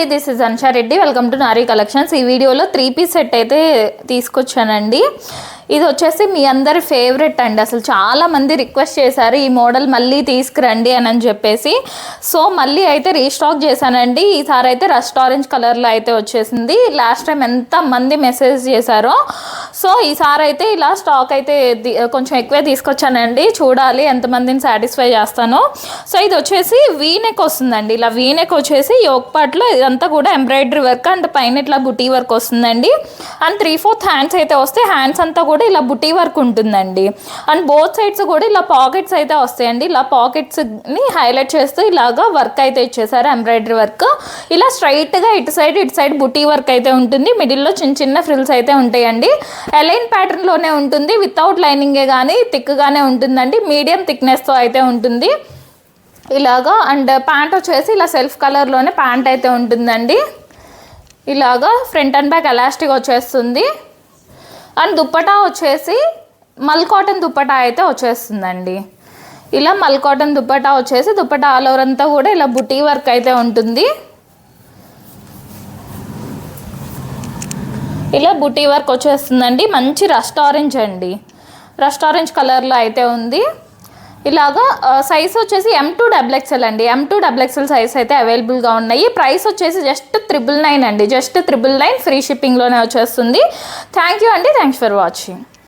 అండి, this is Ansha Reddy. Welcome to Nari collections. ఈ వీడియోలో 3-piece సెట్ అయితే తీసుకొచ్చానండి. ఇది వచ్చేసి మీ అందరి ఫేవరెట్ అండి. అసలు చాలామంది రిక్వెస్ట్ చేశారు ఈ మోడల్ మళ్ళీ తీసుకురండి అని చెప్పేసి. సో మళ్ళీ అయితే రీస్టాక్ చేశానండి. ఈసారి అయితే రస్ట్ ఆరెంజ్ కలర్లో అయితే వచ్చేసింది. లాస్ట్ టైం ఎంతమంది మెసేజ్ చేశారో. సో ఈసారి అయితే ఇలా స్టాక్ అయితే కొంచెం ఎక్కువే తీసుకొచ్చానండి. చూడాలి ఎంతమందిని సాటిస్ఫై చేస్తానో. సో ఇది వచ్చేసి వీనెక్ వస్తుందండి. ఇలా వీనెక్ వచ్చేసి యోక్ పార్ట్లో ఇదంతా కూడా ఎంబ్రాయిడరీ వర్క్ అండ్ పైన ఇట్లా బుటీ వర్క్ వస్తుందండి. అండ్ 3/4 హ్యాండ్స్ అయితే వస్తే హ్యాండ్స్ అంతా కూడా ఇలా బుటీ వర్క్ ఉంటుందండి. అండ్ బోత్ సైడ్స్ కూడా ఇలా పాకెట్స్ అయితే వస్తాయండి. ఇలా పాకెట్స్ని హైలైట్ చేస్తూ ఇలాగా వర్క్ అయితే ఇచ్చేసారు, ఎంబ్రాయిడరీ వర్క్. ఇలా స్ట్రైట్గా ఇటు సైడ్ బుటీ వర్క్ అయితే ఉంటుంది. మిడిల్లో చిన్న చిన్న ఫ్రిల్స్ అయితే ఉంటాయండి. ఎలైన్ ప్యాటర్న్లోనే ఉంటుంది, వితౌట్ లైనింగే కానీ థిక్గానే ఉంటుందండి. మీడియం థిక్నెస్తో అయితే ఉంటుంది ఇలాగా. అండ్ ప్యాంట్ వచ్చేసి ఇలా సెల్ఫ్ కలర్లోనే ప్యాంట్ అయితే ఉంటుందండి. ఇలాగా ఫ్రంట్ అండ్ బ్యాక్ ఎలాస్టిక్ వచ్చేస్తుంది. అండ్ దుప్పటా వచ్చేసి మల్ కాటన్ దుప్పటా అయితే వచ్చేస్తుందండి. ఇలా మల్ కాటన్ దుప్పటా వచ్చేసి దుప్పటా ఆల్ ఓవర్ అంతా కూడా ఇలా బుటీ వర్క్ అయితే ఉంటుంది. ఇలా బుటీ వర్క్ వచ్చేస్తుందండి. మంచి రస్ట్ ఆరెంజ్ అండి, రస్ట్ ఆరెంజ్ కలర్లో అయితే ఉంది. ఇలాగా సైజ్ వచ్చేసి M2XXL అండి. M2XXL సైజ్ అయితే అవైలబుల్గా ఉన్నాయి. ప్రైస్ వచ్చేసి జస్ట్ 999 అండి. జస్ట్ 999 ఫ్రీ షిప్పింగ్లోనే వచ్చేస్తుంది. థ్యాంక్ యూ అండి. Thanks for watching.